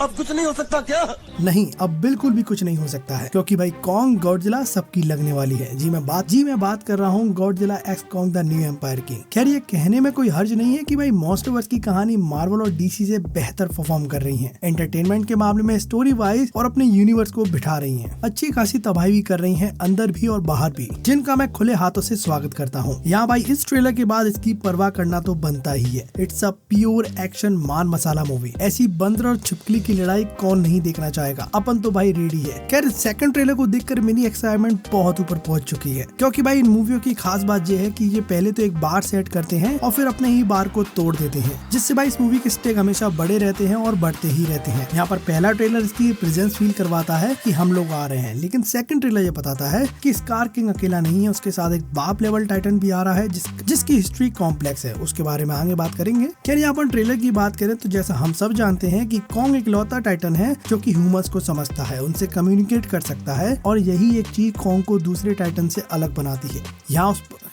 अब कुछ नहीं हो सकता क्या? नहीं, अब बिल्कुल भी कुछ नहीं हो सकता है, क्योंकि भाई कॉन्ग गॉडजिला सबकी लगने वाली है। जी मैं बात कर रहा हूँ Godzilla x Kong the new empire की। खैर ये कहने में कोई हर्ज नहीं है कि भाई मॉन्स्टरवर्स की कहानी मार्वल और डीसी से बेहतर परफॉर्म कर रही है। एंटरटेनमेंट के मामले में स्टोरी वाइज और अपने यूनिवर्स को बिठा रही है, अच्छी खासी तबाही भी कर रही है, अंदर भी और बाहर भी, जिनका मैं खुले हाथों से स्वागत करता हूँ। यहाँ भाई इस ट्रेलर के बाद इसकी परवाह करना तो बनता ही है। इट्स अ प्योर एक्शन मान मसाला मूवी। ऐसी बंदर और छिपकली की लड़ाई कौन नहीं देखना चाहेगा, अपन तो भाई रेडी है। खैर सेकंड ट्रेलर को देखकर मेरी एक्साइटमेंट बहुत ऊपर पहुंच चुकी है, क्योंकि भाई इन मूवियों की खास बात यह है कि ये पहले तो एक बार सेट करते हैं और फिर अपने ही बार को तोड़ देते हैं, जिससे भाई इस मूवी के स्टेक हमेशा बड़े रहते हैं और बढ़ते ही रहते हैं। यहाँ पर पहला ट्रेलर इसकी प्रेजेंस फील करवाता है कि हम लोग आ रहे हैं, लेकिन सेकंड ट्रेलर ये बताता है कि स्कार किंग अकेला नहीं है, उसके साथ एक बाप लेवल टाइटन भी आ रहा है जिसकी हिस्ट्री कॉम्प्लेक्स है। उसके बारे में आगे बात करेंगे। खैर यहाँ पर ट्रेलर की बात करें तो जैसा हम सब जानते हैं कि कॉन्ग इकलौता टाइटन है जो कि ह्यूमंस को समझता है, उनसे कम्युनिकेट कर सकता है, और यही एक चीज कॉन्ग को दूसरे टाइटन से अलग बनाती है।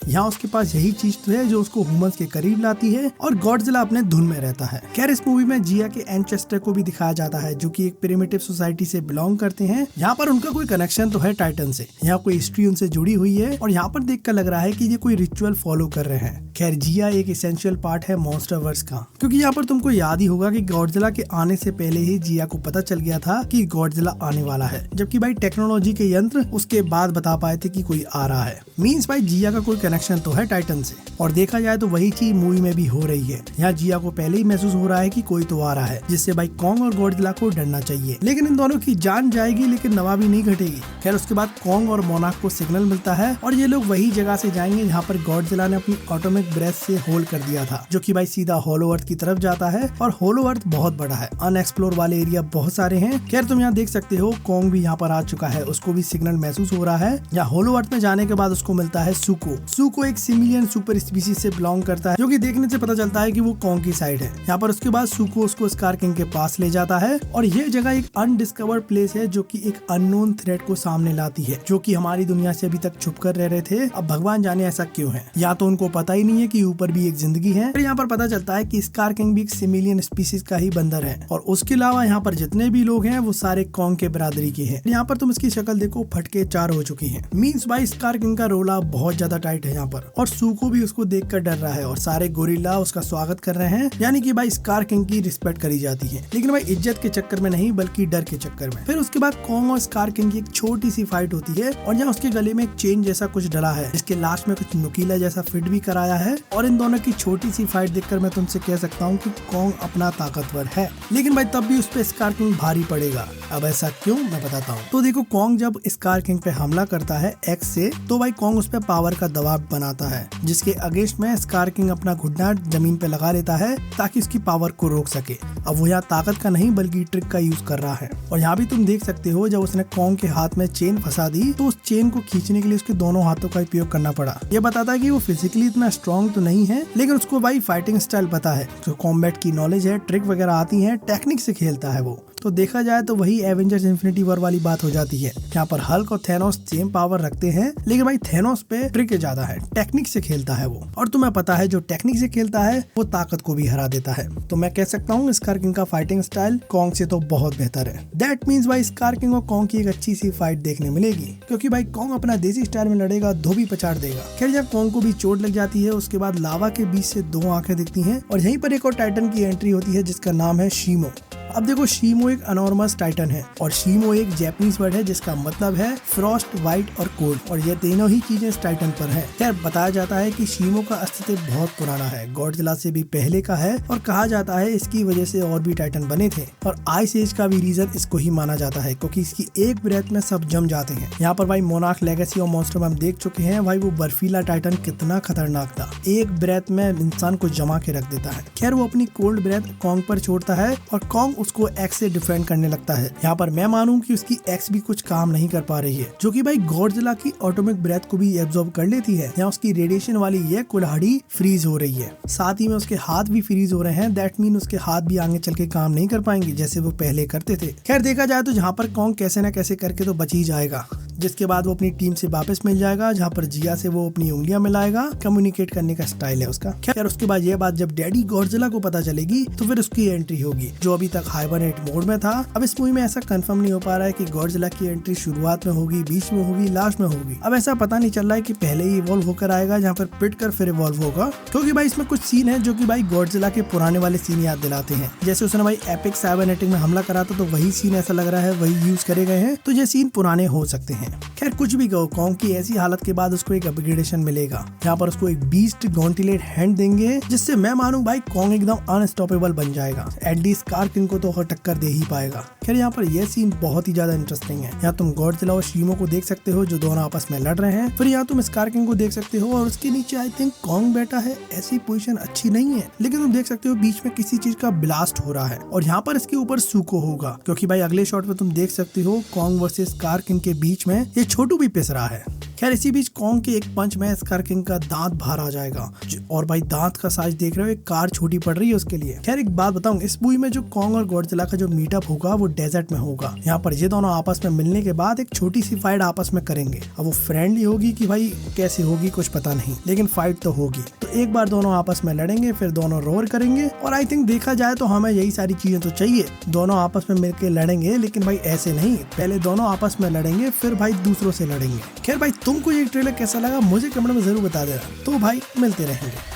यहाँ उसके पास यही चीज तो है जो उसको ह्यूमंस के करीब लाती है, और गॉडजिला अपने धुन में रहता है। खैर इस मूवी में जिया के एंचेस्टर को भी दिखाया जाता है, जो कि एक प्रिमिटिव सोसाइटी से बिलोंग करते हैं। यहाँ पर उनका कोई कनेक्शन तो है टाइटन से, यहाँ कोई हिस्ट्री उनसे जुड़ी हुई है, और यहाँ पर देखकर लग रहा है कि ये कोई रिचुअल फॉलो कर रहे हैं। खैर जिया एक एसेंशियल पार्ट है मॉन्स्टरवर्स का, क्योंकि यहाँ पर तुमको याद ही होगा कि गॉडजिला के आने से पहले ही जिया को पता चल गया था कि गॉडजिला आने वाला है, जबकि भाई टेक्नोलॉजी के यंत्र उसके बाद बता पाए थे कि कोई आ रहा है। मींस भाई जिया का कोई कनेक्शन तो है टाइटन से, और देखा जाए तो वही चीज मूवी में भी हो रही है। यहाँ जिया को पहले ही महसूस हो रहा है कि कोई तो आ रहा है, जिससे भाई कॉन्ग और गॉडजिला को डरना चाहिए। लेकिन इन दोनों की जान जाएगी लेकिन नवाबी नहीं घटेगी। खैर उसके बाद कॉन्ग और मोनाक को सिग्नल मिलता है, और ये लोग वही जगह से जाएंगे जहाँ पर गॉडजिला ने अपनी ऑटोमिक ब्रेथ से होल कर दिया था, जो कि भाई सीधा होलो अर्थ की तरफ जाता है। और होलो अर्थ बहुत बड़ा है, अनएक्सप्लोर वाले एरिया बहुत सारे हैं। खैर तुम यहाँ देख सकते हो कॉन्ग भी यहाँ पर आ चुका है, उसको भी सिग्नल महसूस हो रहा है। यहाँ होलो अर्थ में जाने के बाद उसको मिलता है सुको एक सिमिलियन सुपर स्पीसीज से बिलोंग करता है, जो कि देखने से पता चलता है कि वो कॉन्ग की साइड है। यहाँ पर उसके बाद सुको उसको स्कार किंग के पास ले जाता है, और ये जगह एक अनडिस्कवर्ड प्लेस है जो कि एक अननोन थ्रेट को सामने लाती है, जो कि हमारी दुनिया से अभी तक छुप कर रह रहे थे। अब भगवान जाने ऐसा क्यों है, या तो उनको पता ही नहीं है कि ऊपर भी एक जिंदगी है। फिर यहाँ पर पता चलता है कि स्कार किंग भी एक सिमिलियन स्पीसीज का ही बंदर है, और उसके अलावा यहाँ पर जितने भी लोग हैं वो सारे कॉन्ग के बरादरी के हैं। यहाँ पर तुम इसकी शक्ल देखो, फटके 4 हो चुकी है। मीन्स भाई स्कार किंग का रोला बहुत ज्यादा टाइट है यहाँ पर, और सुको भी उसको देखकर डर रहा है, और सारे गोरिल्ला उसका स्वागत कर रहे हैं, यानी कि भाई स्कार किंग की रिस्पेक्ट करी जाती है, लेकिन भाई इज्जत के चक्कर में नहीं बल्कि डर के चक्कर में। फिर उसके बाद कॉन्ग और स्कार किंग की एक छोटी सी फाइट होती है, और यहाँ उसके गले में एक चेन जैसा कुछ डला है, जिसके लास्ट में कुछ नुकीला जैसा फिट भी कराया है। और इन दोनों की छोटी सी फाइट देखकर मैं तुमसे कह सकता हूँ कि कॉन्ग अपना ताकतवर है, लेकिन भाई तब भी उस पे स्कार किंग भारी पड़ेगा। अब ऐसा क्यों, मैं बताता हूँ। तो देखो कॉन्ग जब स्कार किंग पे हमला करता है एक्स से, तो भाई कॉन्ग उस पे पावर का दबाव बनाता है, जिसके अगेंस्ट में स्कार किंग अपना घुटना जमीन पे लगा लेता है ताकि उसकी पावर को रोक सके। अब वो यहाँ ताकत का नहीं बल्कि ट्रिक का यूज कर रहा है। और यहाँ भी तुम देख सकते हो जब उसने कॉन्ग के हाथ में चेन फंसा दी, तो उस चेन को खींचने के लिए उसके दोनों हाथों का उपयोग करना पड़ा। ये बताता है कि वो फिजिकली इतना स्ट्रॉन्ग तो नहीं है, लेकिन उसको भाई फाइटिंग स्टाइल पता है, जो कॉम्बैट की नॉलेज है, ट्रिक वगैरह आती है, टेक्निक से खेलता है वो। तो देखा जाए तो वही एवेंजर्स इन्फिनिटी वॉर वाली बात हो जाती है। यहाँ पर हल्क और थेनोस सेम पावर रखते हैं, लेकिन भाई थेनोस पे ट्रिक ज्यादा है, टेक्निक से खेलता है वो। और तुम्हें पता है जो टेक्निक से खेलता है वो ताकत को भी हरा देता है। तो मैं कह सकता हूँ स्कार किंग का फाइटिंग स्टाइल कॉन्ग से तो बहुत बेहतर है। दैट मीन्स भाई स्कार किंग और कॉन्ग की एक अच्छी सी फाइट देखने मिलेगी, क्योंकि भाई कॉन्ग अपना देसी स्टाइल में लड़ेगा, धोबी पचाड़ देगा। खैर जब कॉन्ग को भी चोट लग जाती है, उसके बाद लावा के बीच से 2 आंखें दिखती हैं, और यहीं पर एक और टाइटन की एंट्री होती है जिसका नाम है शीमो। अब देखो शीमो एक अनॉर्मस टाइटन है, और शीमो एक जैपनीज वर्ड है जिसका मतलब है फ्रॉस्ट, व्हाइट और कोल्ड, और ये तीनों ही चीजें इस टाइटन पर है। खैर बताया जाता है कि शीमो का अस्तित्व बहुत पुराना है, गॉडजिला से भी पहले का है, और कहा जाता है इसकी वजह से और भी टाइटन बने थे। और आइस एज का भी रीजन इसको ही माना जाता है, क्योंकि इसकी एक ब्रेथ में सब जम जाते हैं। यहाँ पर भाई मोनार्क लेगेसी और मॉन्स्टर में हम देख चुके हैं भाई वो बर्फीला टाइटन कितना खतरनाक था, एक ब्रेथ में इंसान को जमा के रख देता है। खैर वो अपनी कोल्ड ब्रेथ कॉन्ग पर छोड़ता है, और कॉन्ग उसको एक्स से डिफेंड करने लगता है। यहाँ पर मैं मानूं कि उसकी एक्स भी कुछ काम नहीं कर पा रही है, जो कि भाई गॉडजिला की ऑटोमिक ब्रेथ को भी एब्जॉर्ब कर लेती है। यहाँ उसकी रेडिएशन वाली ये कुल्हाड़ी फ्रीज हो रही है, साथ ही में उसके हाथ भी फ्रीज हो रहे हैं। दैट मीन उसके हाथ भी आगे चल के काम नहीं कर पाएंगे जैसे वो पहले करते थे। खैर देखा जाए तो जहाँ पर कॉन्ग कैसे न कैसे करके तो बच ही जाएगा, जिसके बाद वो अपनी टीम से वापस मिल जाएगा, जहाँ पर जिया से वो अपनी उंगलियां मिलाएगा। कम्युनिकेट करने का स्टाइल है उसका। खैर उसके बाद ये बात जब डैडी गॉडजिला को पता चलेगी तो फिर उसकी एंट्री होगी, जो अभी तक हाइबरनेट मोड में था। अब इस मूवी में ऐसा कंफर्म नहीं हो पा रहा है कि गॉडजिला की एंट्री शुरुआत में होगी, बीच में होगी, लास्ट में होगी। अब ऐसा पता नहीं चल रहा है कि पहले ही इवॉल्व होकर आएगा, जहाँ पर पिट कर फिर इवॉल्व होगा, क्योंकि भाई इसमें कुछ सीन है जो कि भाई गॉडजिला के पुराने वाले सीन याद दिलाते हैं। जैसे उसने भाई एपिक साइबरनेटिक में हमला करा था, तो वही सीन ऐसा लग रहा है वही यूज करे गए हैं, तो ये सीन पुराने हो सकते हैं। खैर कुछ भी कहो, कॉन्ग की ऐसी हालत के बाद उसको एक अपग्रेडेशन मिलेगा, जहाँ पर उसको एक बीस्ट गॉन्टिलेट हैंड देंगे, जिससे मैं मानूं भाई कॉन्ग एकदम अनस्टॉपेबल बन जाएगा। एटलीस्ट स्कार किंग को तो टक्कर दे ही पाएगा। खैर यहाँ पर यह सीन बहुत ही ज्यादा इंटरेस्टिंग है। यहाँ तुम गॉडजिला और शीमो को देख सकते हो जो दोनों आपस में लड़ रहे हैं। फिर यहाँ तुम स्कार किंग को देख सकते हो और उसके नीचे आई थिंक कॉन्ग बैठा है। ऐसी पोजीशन अच्छी नहीं है, लेकिन तुम देख सकते हो बीच में किसी चीज का ब्लास्ट हो रहा है और यहाँ पर इसके ऊपर सूको होगा, क्योंकि भाई अगले शॉट में तुम देख सकते हो कॉन्ग वर्सेस स्कार किंग के बीच में ये छोटू भी पिस रहा है। खैर इसी बीच कॉन्ग के एक पंच में स्कार किंग का दांत बाहर आ जाएगा और भाई दांत का साइज देख रहे हो, एक कार छोटी पड़ रही है उसके लिए। खैर एक बात बताऊं, इस मूवी में जो कॉन्ग और गॉडजिला का जो मीटअप होगा वो डेजर्ट में होगा। यहाँ पर ये दोनों आपस में मिलने के बाद एक छोटी सी फाइट आपस में करेंगे। अब वो फ्रेंडली होगी कि भाई कैसे होगी कुछ पता नहीं, लेकिन फाइट तो होगी। तो एक बार दोनों आपस में लड़ेंगे, फिर दोनों रोर करेंगे और आई थिंक देखा जाए तो हमें यही सारी चीजें तो चाहिए। दोनों आपस में मिलकर लड़ेंगे, लेकिन भाई ऐसे नहीं, पहले दोनों आपस में लड़ेंगे फिर भाई दूसरों से लड़ेंगे। खैर भाई तुमको ये ट्रेलर कैसा लगा मुझे कमेंट में जरूर बता देना। तो भाई मिलते रहेंगे।